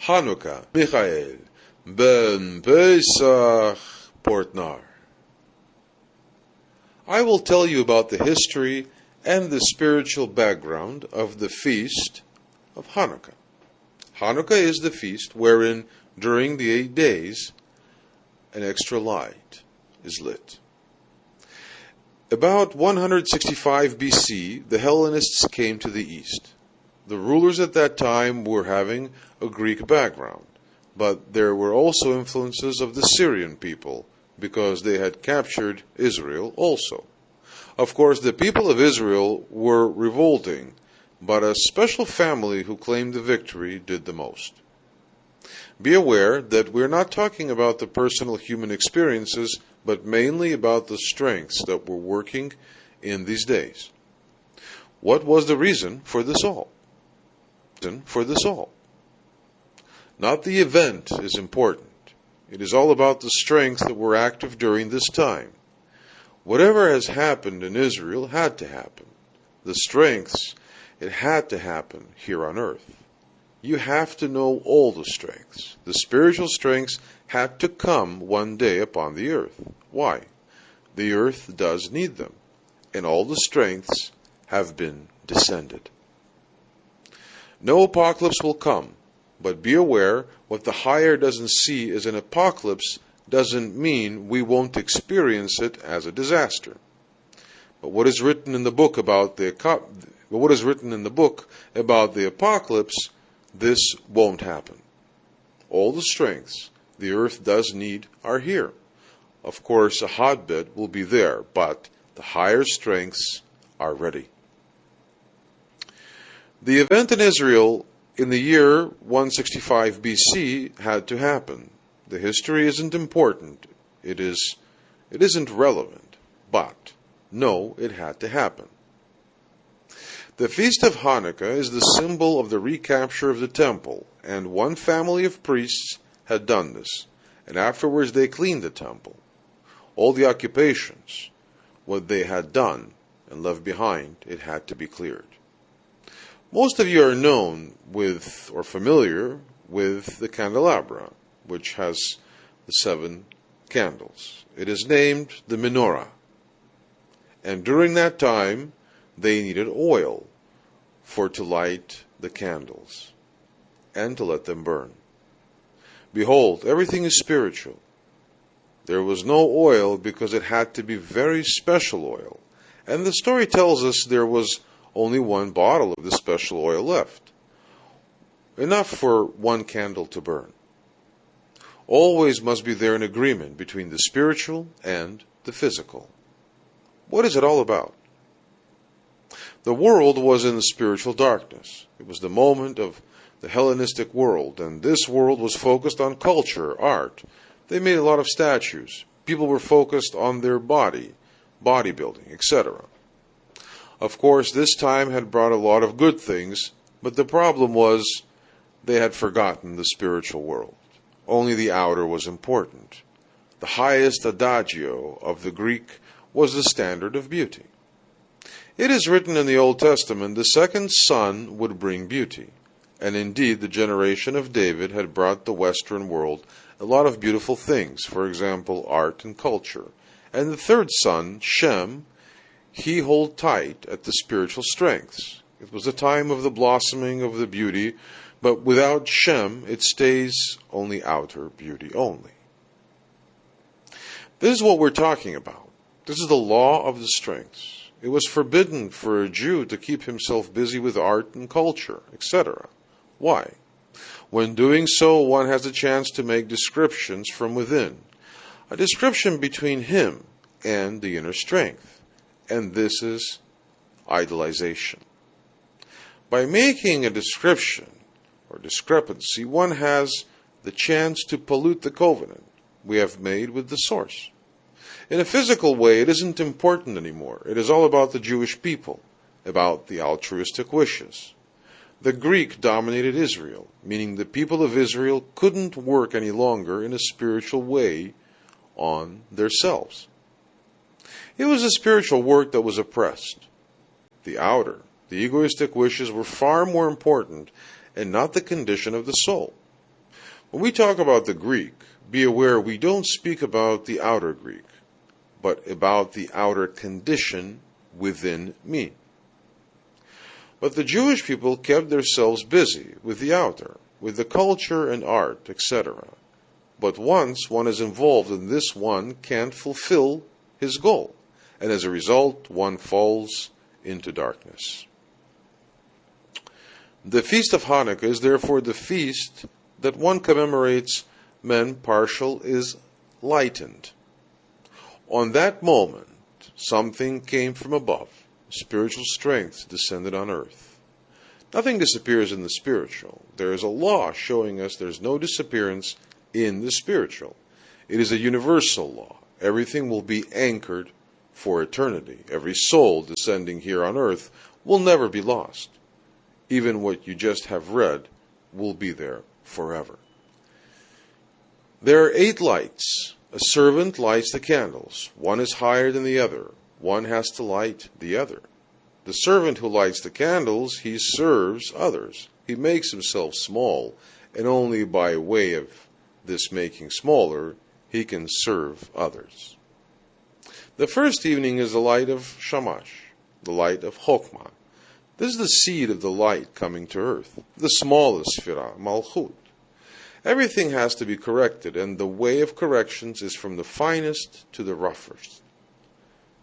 Chanukah, Michael-ben-Pesach, Portnaar. I will tell you about the history and the spiritual background of the feast of Chanukah. Chanukah is the feast wherein, during the 8 days, an extra light is lit. About 165 BC, the Hellenists came to the east. The rulers at that time were having a Greek background, but there were also influences of the Syrian people, because they had captured Israel also. Of course, the people of Israel were revolting, but a special family who claimed the victory did the most. Be aware that we're not talking about the personal human experiences, but mainly about the strengths that were working in these days. What was the reason for this all? Not the event is important. It is all about the strengths that were active during this time. Whatever has happened in Israel had to happen. The strengths, it had to happen here on earth. You have to know all the strengths. The spiritual strengths had to come one day upon the earth. Why? The earth does need them, and all the strengths have been descended. No apocalypse will come, but be aware what the higher doesn't see as an apocalypse doesn't mean we won't experience it as a disaster. But what is written in the book about the apocalypse, this won't happen. All the strengths the earth does need are here. Of course, a hotbed will be there, but the higher strengths are ready. The event in Israel in the year 165 BC had to happen. The history isn't important. It isn't relevant. But, no, it had to happen. The Feast of Hanukkah is the symbol of the recapture of the temple, and one family of priests had done this, and afterwards they cleaned the temple. All the occupations, what they had done and left behind, it had to be cleared. Most of you are known with or familiar with the candelabra, which has the 7 candles. It is named the menorah. And during that time, they needed oil to light the candles and to let them burn. Behold, everything is spiritual. There was no oil because it had to be very special oil. And the story tells us there was only 1 bottle of the special oil left, enough for 1 candle to burn. Always must be there an agreement between the spiritual and the physical. What is it all about? The world was in the spiritual darkness. It was the moment of the Hellenistic world, and this world was focused on culture, art. They made a lot of statues. People were focused on their bodybuilding, etc. Of course, this time had brought a lot of good things, but the problem was they had forgotten the spiritual world. Only the outer was important. The highest adagio of the Greek was the standard of beauty. It is written in the Old Testament, the second son would bring beauty. And indeed, the generation of David had brought the Western world a lot of beautiful things, for example, art and culture. And the third son, Shem, he held tight at the spiritual strengths. It was the time of the blossoming of the beauty, but without Shem, it stays only outer beauty only. This is what we're talking about. This is the law of the strengths. It was forbidden for a Jew to keep himself busy with art and culture, etc. Why? When doing so, one has a chance to make descriptions from within, a description between him and the inner strength. And this is idolization. By making a description or discrepancy, one has the chance to pollute the covenant we have made with the source. In a physical way, it isn't important anymore. It is all about the Jewish people, about the altruistic wishes. The Greek dominated Israel, meaning the people of Israel couldn't work any longer in a spiritual way on themselves. It was a spiritual work that was oppressed. The outer, the egoistic wishes were far more important and not the condition of the soul. When we talk about the Greek, be aware we don't speak about the outer Greek, but about the outer condition within me. But the Jewish people kept themselves busy with the outer, with the culture and art, etc. But once one is involved in this, one can't fulfill his goal, and as a result, one falls into darkness. The Feast of Hanukkah is therefore the feast that one commemorates when partial is lightened. On that moment, something came from above. Spiritual strength descended on earth. Nothing disappears in the spiritual. There is a law showing us there's no disappearance in the spiritual. It is a universal law. Everything will be anchored for eternity. Every soul descending here on earth will never be lost. Even what you just have read will be there forever. There are 8 lights. A servant lights the candles. One is higher than the other. One has to light the other. The servant who lights the candles, he serves others. He makes himself small, and only by way of this making smaller, he can serve others. The first evening is the light of Shamash, the light of Chokmah. This is the seed of the light coming to earth, the smallest Sphira, Malchut. Everything has to be corrected, and the way of corrections is from the finest to the roughest.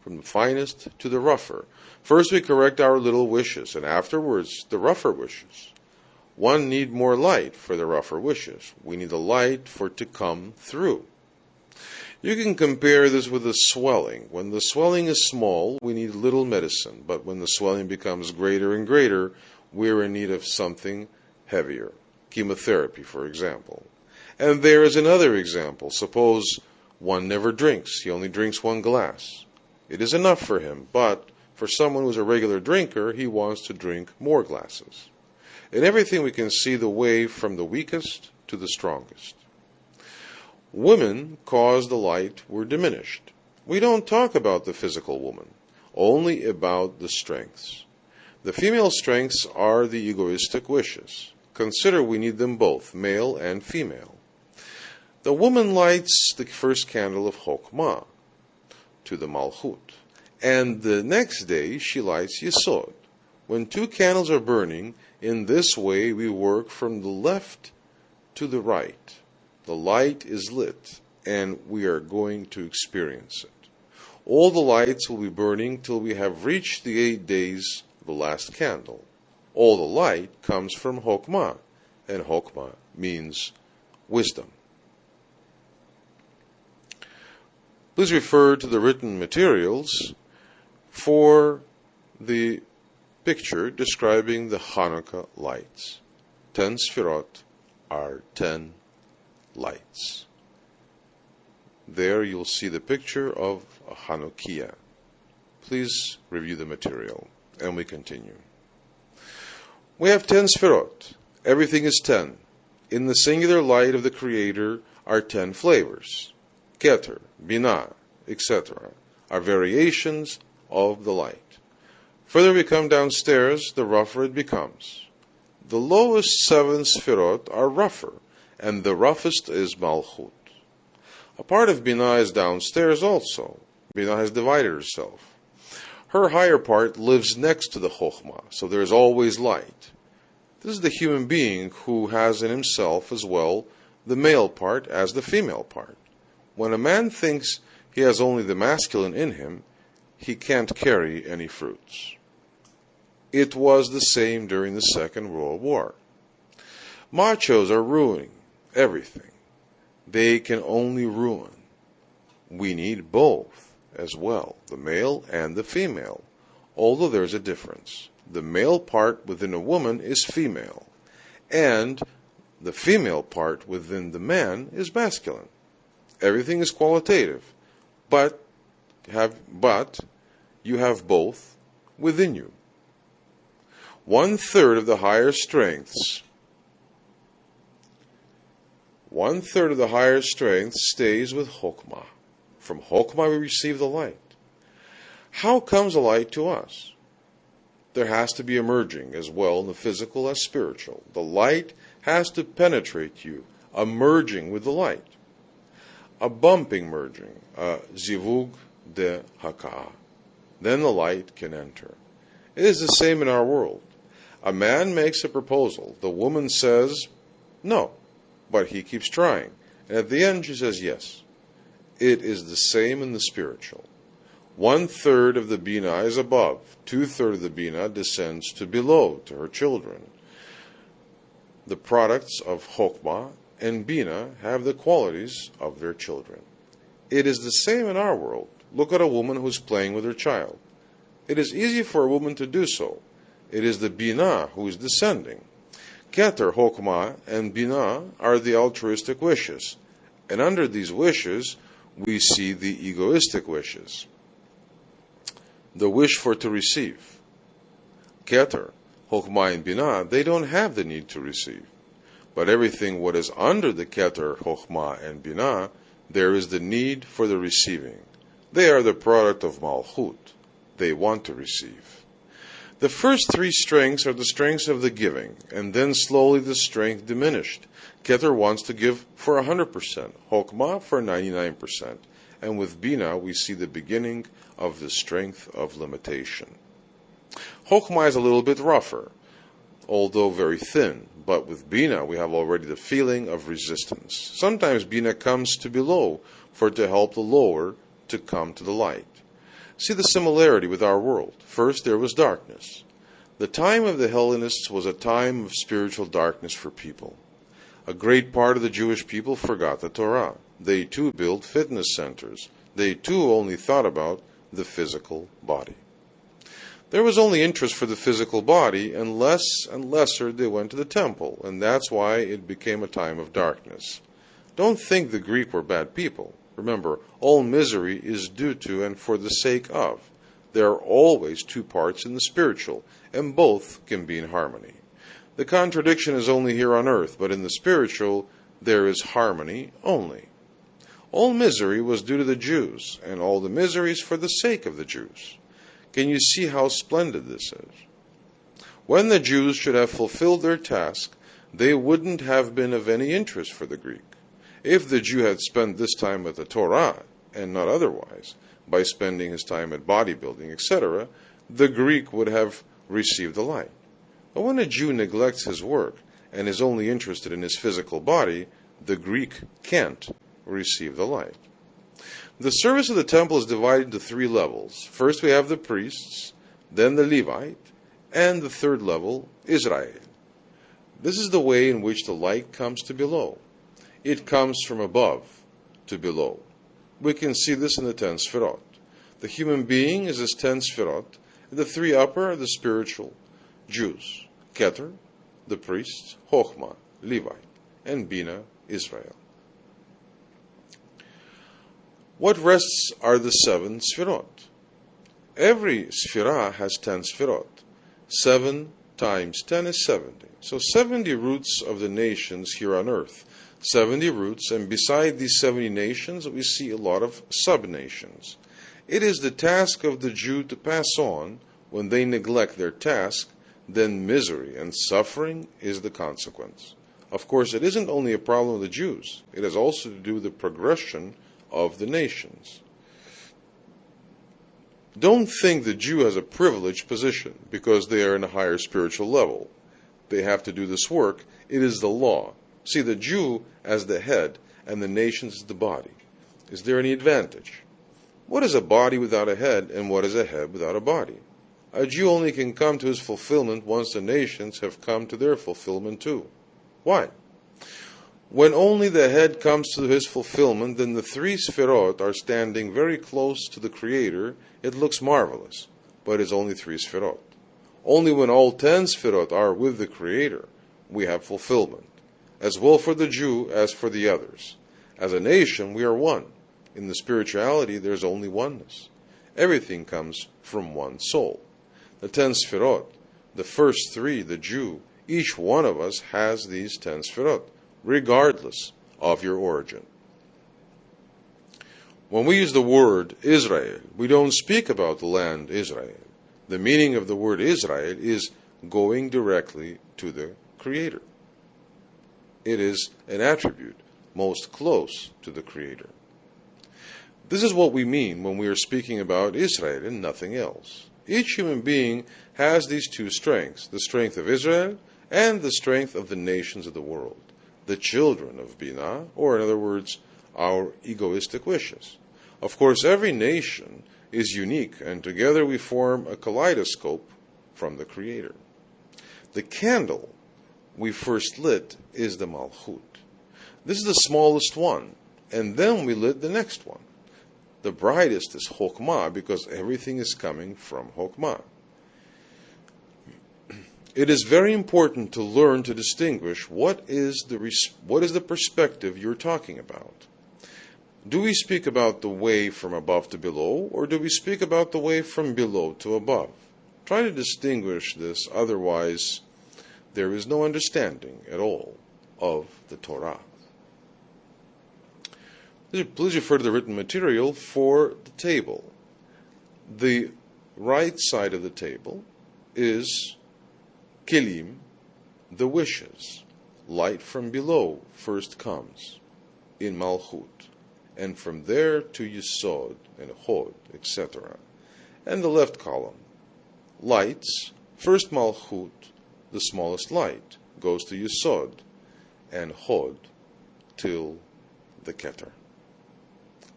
From the finest to the rougher. First we correct our little wishes, and afterwards the rougher wishes. One need more light for the rougher wishes. We need the light for it to come through. You can compare this with the swelling. When the swelling is small, we need little medicine, but when the swelling becomes greater and greater, we're in need of something heavier. Chemotherapy, for example. And there is another example. Suppose one never drinks. He only drinks 1 glass. It is enough for him, but for someone who's a regular drinker, he wants to drink more glasses. In everything we can see the way from the weakest to the strongest. Women cause the light were diminished. We don't talk about the physical woman, only about the strengths. The female strengths are the egoistic wishes. Consider we need them both, male and female. The woman lights the first candle of Chokmah to the Malchut, and the next day she lights Yesod. When 2 candles are burning, in this way we work from the left to the right. The light is lit, and we are going to experience it. All the lights will be burning till we have reached the 8 days of the last candle. All the light comes from Chokmah, and Chokmah means wisdom. Please refer to the written materials for the picture describing the Hanukkah lights. 10 Sfirot are 10 lights. There you'll see the picture of a Hanukkah. Please review the material, and we continue. We have 10 Sfirot. Everything is 10. In the singular light of the Creator are 10 flavors. Keter, Binah, etc. are variations of the light. Further we come downstairs, the rougher it becomes. The lowest 7 Sfirot are rougher, and the roughest is Malchut. A part of Binah is downstairs also. Binah has divided herself. Her higher part lives next to the Chokhmah, so there is always light. This is the human being who has in himself as well the male part as the female part. When a man thinks he has only the masculine in him, he can't carry any fruits. It was the same during the Second World War. Machos are ruining everything. They can only ruin. We need both as well, the male and the female, although there's a difference. The male part within a woman is female, and the female part within the man is masculine. Everything is qualitative, but you have both within you. 1/3 of the higher strengths, 1/3 of the higher strength stays with Chokmah. From Chokmah we receive the light. How comes the light to us? There has to be a merging as well in the physical as spiritual. The light has to penetrate you a merging with the light, a bumping merging, a zivug de haka'ah. Then the light can enter. It is the same in our world. A man makes a proposal. The woman says no, but he keeps trying. And at the end she says yes. It is the same in the spiritual. 1/3 of the Bina is above. 2/3 of the Bina descends to below, to her children. The products of Chokhmah and Bina have the qualities of their children. It is the same in our world. Look at a woman who's playing with her child. It is easy for a woman to do so. It is the Bina who is descending. Keter, Chokhmah, and Bina are the altruistic wishes. And under these wishes, we see the egoistic wishes. The wish for to receive. Keter, Chokhmah, and Bina, they don't have the need to receive. But everything what is under the Keter, Chokhmah, and Bina, there is the need for the receiving. They are the product of Malchut. They want to receive. The first 3 strengths are the strengths of the giving, and then slowly the strength diminished. Keter wants to give for 100%, Chokhmah for 99%, and with Bina we see the beginning of the strength of limitation. Chokhmah is a little bit rougher, although very thin, but with Bina we have already the feeling of resistance. Sometimes Bina comes to below for to help the lower to come to the light. See the similarity with our world. First there was darkness. The time of the Hellenists was a time of spiritual darkness for people. A great part of the Jewish people forgot the Torah. They too built fitness centers. They too only thought about the physical body. There was only interest for the physical body, and less and lesser they went to the temple, and that's why it became a time of darkness. Don't think the Greek were bad people. Remember, all misery is due to and for the sake of. There are always 2 parts in the spiritual, and both can be in harmony. The contradiction is only here on earth, but in the spiritual there is harmony only. All misery was due to the Jews, and all the misery is for the sake of the Jews. Can you see how splendid this is? When the Jews should have fulfilled their task, they wouldn't have been of any interest for the Greek. If the Jew had spent this time with the Torah, and not otherwise, by spending his time at bodybuilding, etc., the Greek would have received the light. But when a Jew neglects his work and is only interested in his physical body, the Greek can't receive the light. The service of the temple is divided into 3 levels. First we have the priests, then the Levite, and the 3rd level, Israel. This is the way in which the light comes to below. It comes from above to below. We can see this in the 10 Sfirot. The human being is as 10 Sfirot, and the 3 upper are the spiritual Jews, Keter, the priests, Chokhmah, Levite, and Bina, Israel. What rests are the 7 Sfirot. Every Sfirah has 10 Sfirot. 7 times 10 is 70. So 70 roots of the nations here on earth. 70 roots, and beside these 70 nations we see a lot of sub-nations. It is the task of the Jew to pass on. When they neglect their task, then misery and suffering is the consequence. Of course, it isn't only a problem of the Jews. It has also to do with the progression of the nations. Don't think the Jew has a privileged position because they are in a higher spiritual level. They have to do this work. It is the law. See the Jew as the head and the nations as the body. Is there any advantage? What is a body without a head, and what is a head without a body? A Jew only can come to his fulfillment once the nations have come to their fulfillment too. Why? When only the head comes to his fulfillment, then the 3 Sfirot are standing very close to the Creator. It looks marvelous, but it's only 3 Sfirot. Only when all 10 Sfirot are with the Creator, we have fulfillment, as well for the Jew as for the others. As a nation, we are one. In the spirituality, there's only oneness. Everything comes from one soul. The 10 Sfirot, the first 3, the Jew, each one of us has these 10 Sfirot, regardless of your origin. When we use the word Israel, we don't speak about the land Israel. The meaning of the word Israel is going directly to the Creator. It is an attribute most close to the Creator. This is what we mean when we are speaking about Israel and nothing else. Each human being has these two strengths, the strength of Israel and the strength of the nations of the world, the children of Binah, or in other words, our egoistic wishes. Of course, every nation is unique, and together we form a kaleidoscope from the Creator. The candle we first lit is the Malchut. This is the smallest one, and then we lit the next one. The brightest is Chokmah, because everything is coming from Chokmah. It is very important to learn to distinguish what is the perspective you're talking about. Do we speak about the way from above to below, or do we speak about the way from below to above? Try to distinguish this, otherwise there is no understanding at all of the Torah. Please refer to the written material for the table. The right side of the table is Kelim, the wishes. Light from below first comes in Malchut, and from there to Yesod and Hod, etc. And the left column, lights, first Malchut, the smallest light, goes to Yesod and Hod till the Keter.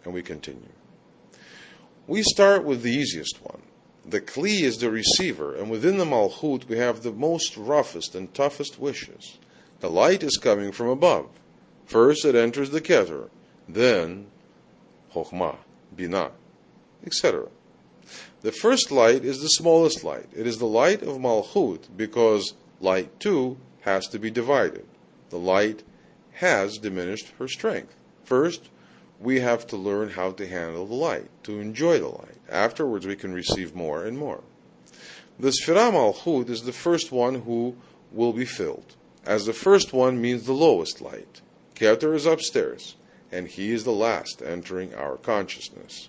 And we continue. We start with the easiest one. The Kli is the receiver, and within the Malchut we have the most roughest and toughest wishes. The light is coming from above. First it enters the Keter, then Chokhmah, Binah, etc. The first light is the smallest light. It is the light of Malchut, because light too has to be divided. The light has diminished her strength. First, we have to learn how to handle the light, to enjoy the light. Afterwards, we can receive more and more. The Sfirah Malchut is the first one who will be filled, as the first one means the lowest light. Keter is upstairs, and he is the last entering our consciousness.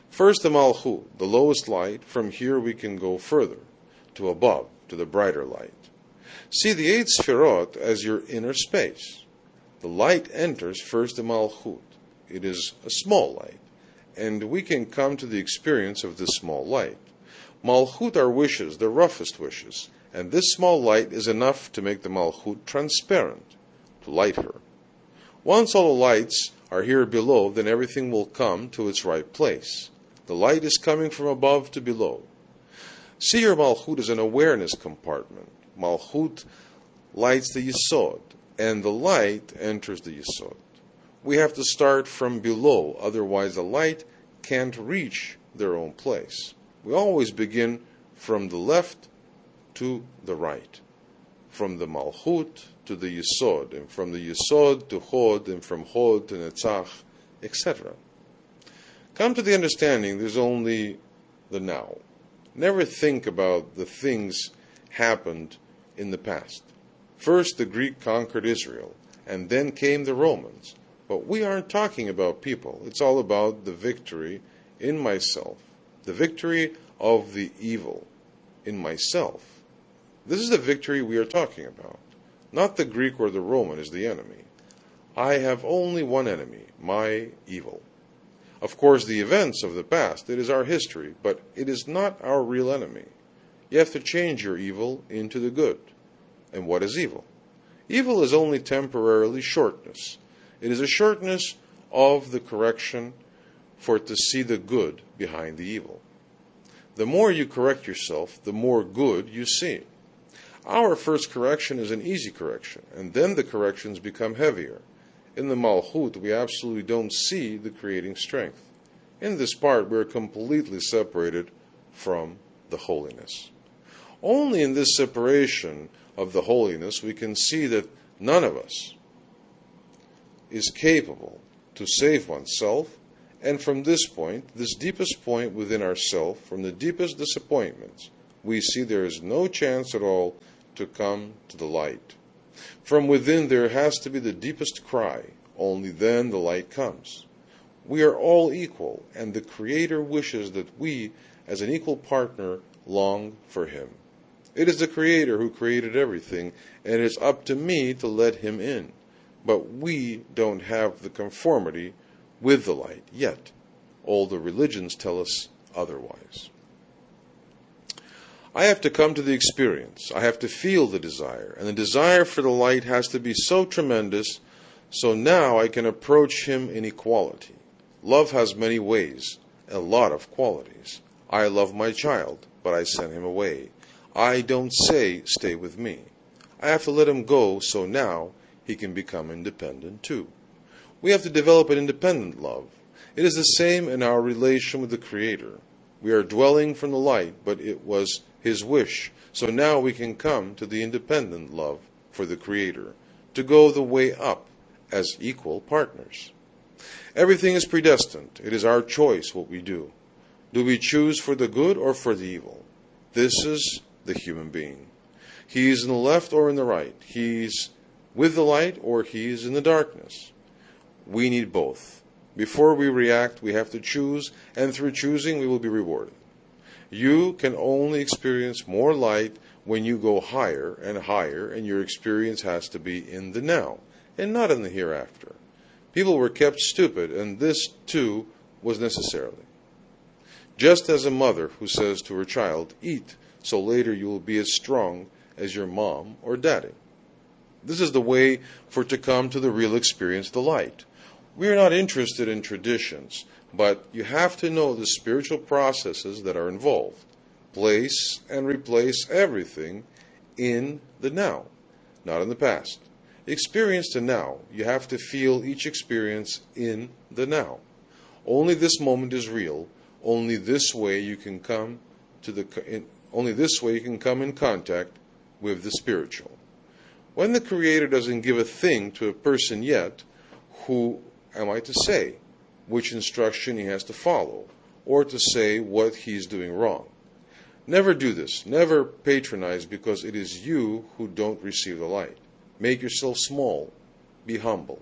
First the Malchut, the lowest light. From here we can go further, to above, to the brighter light. See the 8 Sfirot as your inner space. The light enters first the Malchut. It is a small light, and we can come to the experience of this small light. Malchut are wishes, the roughest wishes, and this small light is enough to make the Malchut transparent, to light her. Once all the lights are here below, then everything will come to its right place. The light is coming from above to below. See your Malchut as an awareness compartment. Malchut lights the Yesod, and the light enters the Yesod. We have to start from below, otherwise the light can't reach their own place. We always begin from the left to the right, from the Malchut to the Yesod, and from the Yesod to Hod, and from Hod to Netzach, etc. Come to the understanding there's only the now. Never think about the things happened in the past. First the Greek conquered Israel, and then came the Romans. But we aren't talking about people. It's all about the victory in myself, the victory of the evil in myself. This is the victory we are talking about. Not the Greek or the Roman is the enemy. I have only one enemy, my evil. Of course, the events of the past, it is our history, but it is not our real enemy. You have to change your evil into the good. And what is evil? Evil is only temporarily shortness. It is a shortness of the correction for to see the good behind the evil. The more you correct yourself, the more good you see. Our first correction is an easy correction, and then the corrections become heavier. In the Malchut, we absolutely don't see the creating strength. In this part, we are completely separated from the holiness. Only in this separation of the holiness we can see that none of us is capable to save oneself, and from this point, this deepest point within ourself, from the deepest disappointments, we see there is no chance at all to come to the light. From within there has to be the deepest cry, only then the light comes. We are all equal, and the Creator wishes that we, as an equal partner, long for Him. It is the Creator who created everything, and it is up to me to let Him in. but we don't have the conformity with the light yet. All the religions tell us otherwise. I have to come to the experience. I have to feel the desire. And the desire for the light has to be so tremendous, so now I can approach him in equality. Love has many ways, a lot of qualities. I love my child, but I send him away. I don't say, stay with me. I have to let him go, so now he can become independent too. We have to develop an independent love. It is the same in our relation with the Creator. We are dwelling from the light, but it was his wish. So now we can come to the independent love for the Creator, to go the way up as equal partners. Everything is predestined. It is our choice what we do. Do we choose for the good or for the evil? This is the human being. He is in the left or in the right. He's with the light or he is in the darkness. We need both. Before we react, we have to choose, and through choosing, we will be rewarded. You can only experience more light when you go higher, and your experience has to be in the now, and not in the hereafter. People were kept stupid, and this, too, was necessarily. Just as a mother who says to her child, eat, so later you will be as strong as your mom or daddy. This is the way for to come to the real experience of the light. We are not interested in traditions, but you have to know the spiritual processes that are involved. Place and replace everything in the now, not in the past. Experience the now. You have to feel each experience in the now. Only this moment is real. Only this way you can come in contact with the spiritual. When the Creator doesn't give a thing to a person yet, who am I to say which instruction he has to follow, or to say what he's doing wrong? Never do this. Never patronize, because it is you who don't receive the light. Make yourself small. Be humble.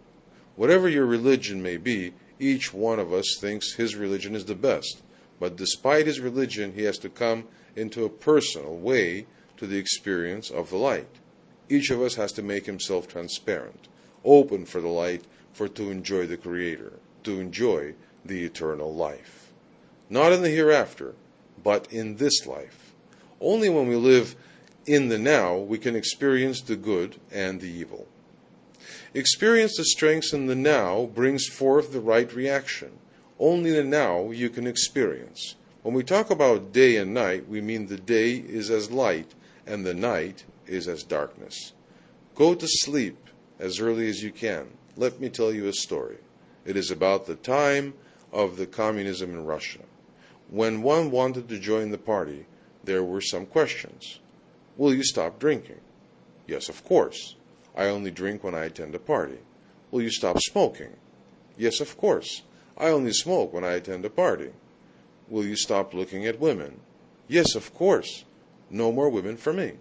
Whatever your religion may be, each one of us thinks his religion is the best. But despite his religion, he has to come into a personal way to the experience of the light. Each of us has to make himself transparent, open for the light, to enjoy the Creator, to enjoy the eternal life. Not in the hereafter, but in this life. Only when we live in the now, we can experience the good and the evil. Experience the strengths in the now brings forth the right reaction. Only the now you can experience. When we talk about day and night, we mean the day is as light and the night is as darkness. Go to sleep as early as you can. Let me tell you a story. It is about the time of the communism in Russia. When one wanted to join the party, there were some questions. Will you stop drinking? Yes, of course. I only drink when I attend a party. Will you stop smoking? Yes, of course. I only smoke when I attend a party. Will you stop looking at women? Yes, of course. No more women for me.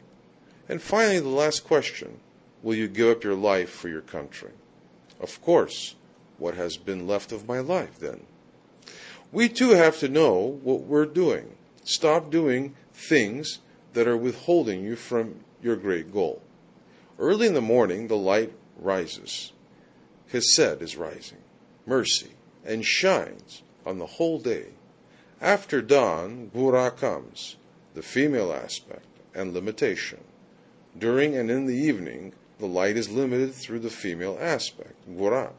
And finally, the last question. Will you give up your life for your country? Of course. What has been left of my life then? We too have to know what we're doing. Stop doing things that are withholding you from your great goal. Early in the morning, the light rises. Chesed is rising, mercy, and shines on the whole day. After dawn, Gvura comes, the female aspect and limitation. During and in the evening, the light is limited through the female aspect, Gvura.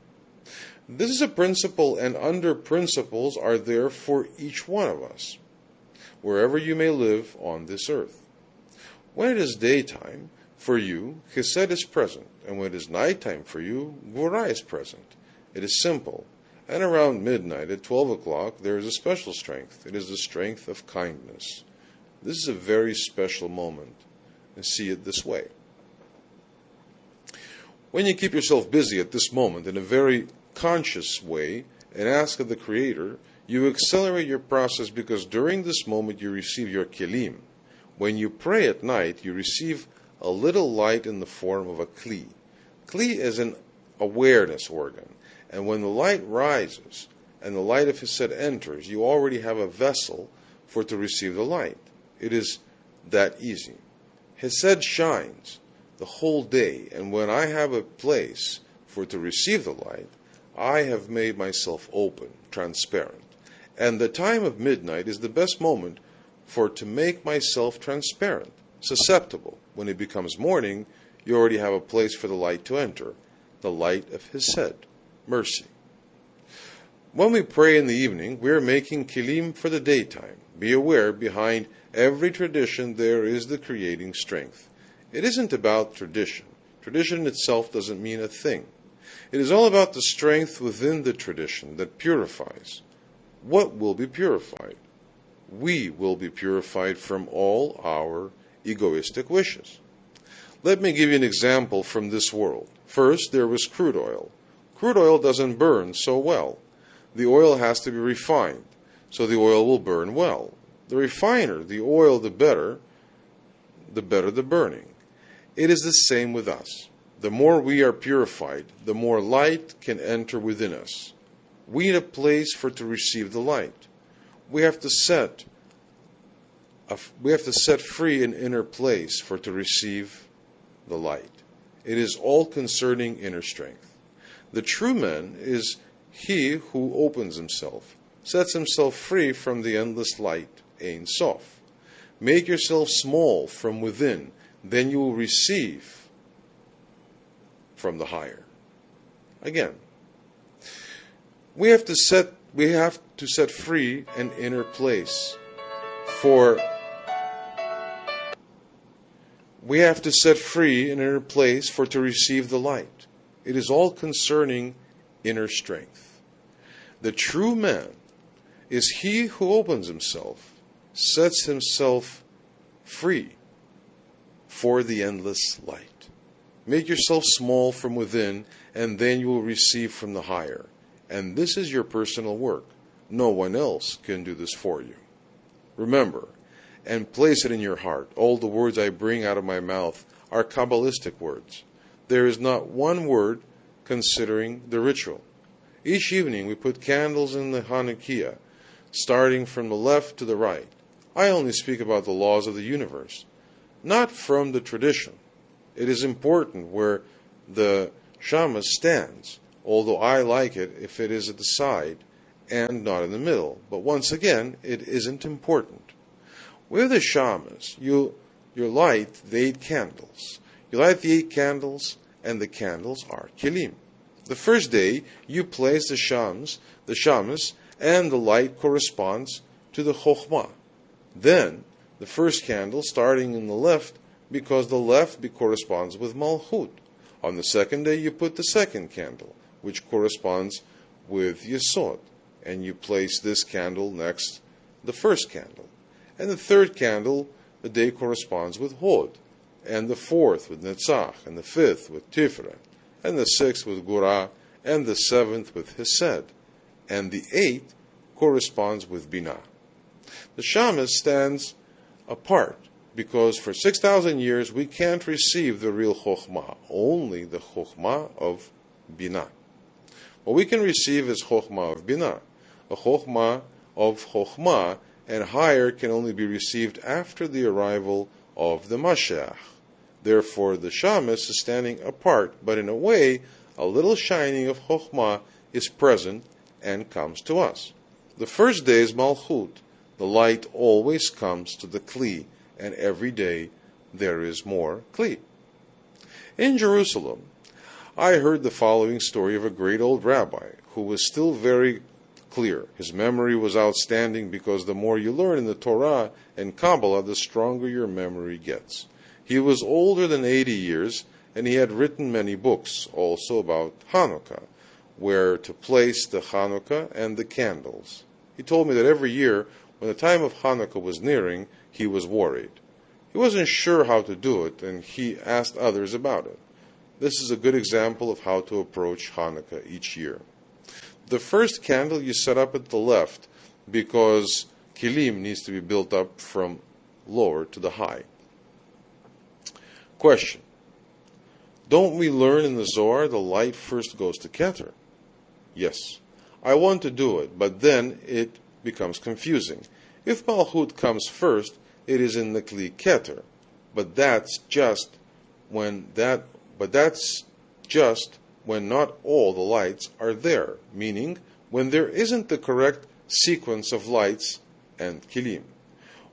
This is a principle, and under principles are there for each one of us, wherever you may live on this earth. When it is daytime, for you, Chesed is present, and when it is nighttime for you, Gvura is present. It is simple, and around midnight at 12 o'clock there is a special strength. It is the strength of kindness. This is a very special moment, and see it this way. When you keep yourself busy at this moment in a very conscious way and ask of the Creator, you accelerate your process, because during this moment you receive your kelim. When you pray at night, you receive a little light in the form of a kli. Kli is an awareness organ, and when the light rises and the light of Chesed enters, you already have a vessel for to receive the light. It is that easy. Chesed shines the whole day, and when I have a place for to receive the light, I have made myself open, transparent. And the time of midnight is the best moment for to make myself transparent, susceptible. When it becomes morning, you already have a place for the light to enter, the light of Hesed, mercy. When we pray in the evening, we are making kilim for the daytime. Be aware, behind every tradition there is the creating strength. It isn't about tradition. Tradition itself doesn't mean a thing. It is all about the strength within the tradition that purifies. What will be purified? We will be purified from all our egoistic wishes. Let me give you an example from this world. First, there was crude oil. Crude oil doesn't burn so well. The oil has to be refined, so the oil will burn well. The refiner the oil, the better the burning. It is the same with us. The more we are purified, the more light can enter within us. We need a place for to receive the light. We have to set free an inner place for to receive the light. It is all concerning inner strength. The true man is he who opens himself, sets himself free from the endless light, Ein Sof. Make yourself small from within, then you will receive from the higher. Again, we have to set free an inner place for to receive the light. It is all concerning inner strength. The true man is he who opens himself, sets himself free for the endless light. Make yourself small from within, and then you will receive from the higher. And this is your personal work. No one else can do this for you. Remember, and place it in your heart, all the words I bring out of my mouth are Kabbalistic words. There is not one word considering the ritual. Each evening we put candles in the Chanukah, starting from the left to the right. I only speak about the laws of the universe, not from the tradition. It is important where the shamas stands, although I like it if it is at the side and not in the middle. But once again, it isn't important. With the shamas, you light the 8 candles. You light the 8 candles, and the candles are kilim. The first day, you place the shamas, and the light corresponds to the chokhmah. Then, the first candle starting in the left, because the left corresponds with malchut. On the second day, you put the second candle, which corresponds with yesod, and you place this candle next the first candle. And the third candle, the day corresponds with hod, and the fourth with netzach, and the fifth with tiferet, and the sixth with gura, and the seventh with hesed, and the 8th corresponds with binah. The shamas stands apart because for 6,000 years we can't receive the real chokhmah, only the chokhmah of binah. What we can receive is chokhmah of binah. A chokhmah of chokhmah and higher can only be received after the arrival of the Mashiach. Therefore, the shamas is standing apart, but in a way, a little shining of chokhmah is present and comes to us. The first day is malchut. The light always comes to the kli, and every day there is more kli. In Jerusalem, I heard the following story of a great old rabbi who was still very clear. His memory was outstanding because the more you learn in the Torah and Kabbalah, the stronger your memory gets. He was older than 80 years, and he had written many books, also about Chanukah, where to place the Chanukah and the candles. He told me that every year, when the time of Chanukah was nearing, he was worried. He wasn't sure how to do it, and he asked others about it. This is a good example of how to approach Chanukah each year. The first candle you set up at the left, because kilim needs to be built up from lower to the high. Question. Don't we learn in the Zohar the light first goes to Keter? Yes. I want to do it, but then it becomes confusing. If Malchut comes first, it is in the Kli Keter. But that's just when not all the lights are there, meaning when there isn't the correct sequence of lights and kilim.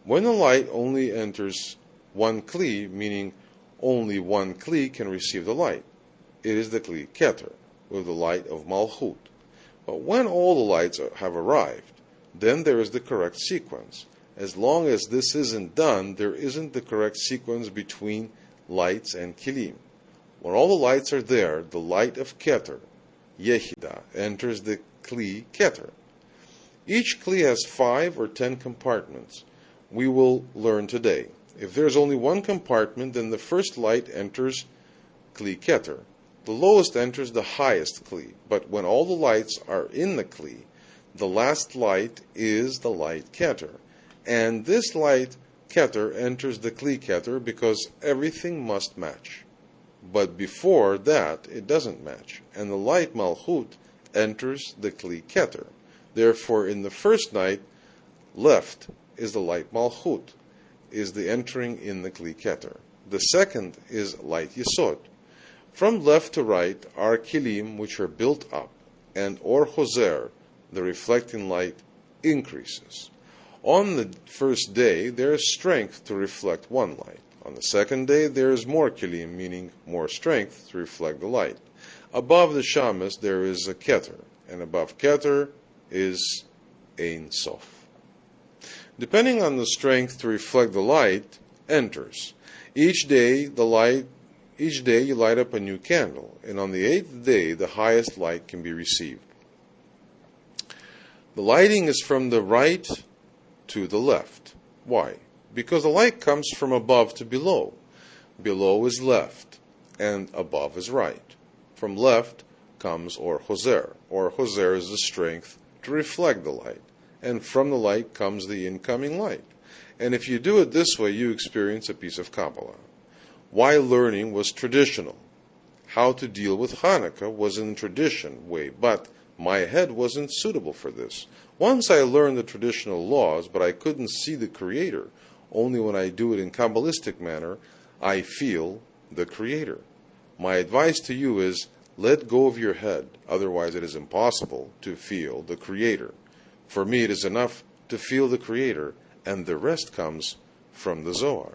When a light only enters one kli, meaning only one kli can receive the light, it is the kli keter, with the light of malchut. But when all the lights have arrived, then there is the correct sequence. As long as this isn't done, there isn't the correct sequence between lights and kilim. When all the lights are there, the light of keter, yehida, enters the kli keter. Each kli has 5 or 10 compartments. We will learn today. If there's only one compartment, then the first light enters kli keter. The lowest enters the highest kli. But when all the lights are in the kli, the last light is the light keter. And this light keter enters the kli keter because everything must match. But before that, it doesn't match. And the light malchut enters the kli keter. Therefore, in the first night, left is the light malchut, is the entering in the kli keter. The second is light yesod. From left to right are kilim which are built up, and or hoser, the reflecting light, increases. On the first day, there is strength to reflect one light. On the second day, there is more kilim, meaning more strength to reflect the light. Above the shamas, there is a keter, and above keter is Ein Sof. Depending on the strength to reflect the light, enters. Each day you light up a new candle, and on the 8th day the highest light can be received. The lighting is from the right to the left. Why? Because the light comes from above to below. Below is left, and above is right. From left comes or hoser. Or hoser is the strength to reflect the light, and from the light comes the incoming light. And if you do it this way, you experience a piece of Kabbalah. Why learning was traditional. How to deal with Chanukah was in tradition way, but my head wasn't suitable for this. Once I learned the traditional laws, but I couldn't see the Creator. Only when I do it in Kabbalistic manner, I feel the Creator. My advice to you is, let go of your head, otherwise it is impossible to feel the Creator. For me, it is enough to feel the Creator, and the rest comes from the Zohar.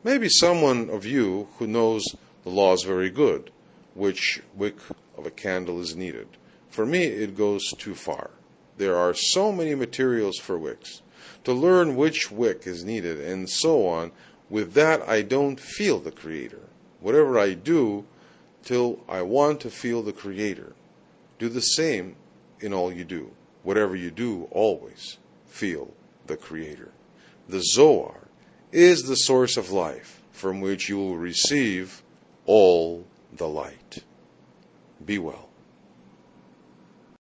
Maybe someone of you who knows the laws very good, which wick of a candle is needed. For me, it goes too far. There are so many materials for wicks. To learn which wick is needed and so on, with that I don't feel the Creator. Whatever I do, till I want to feel the Creator. Do the same in all you do. Whatever you do, always feel the Creator. The Zohar is the source of life, from which you will receive all the light. Be well.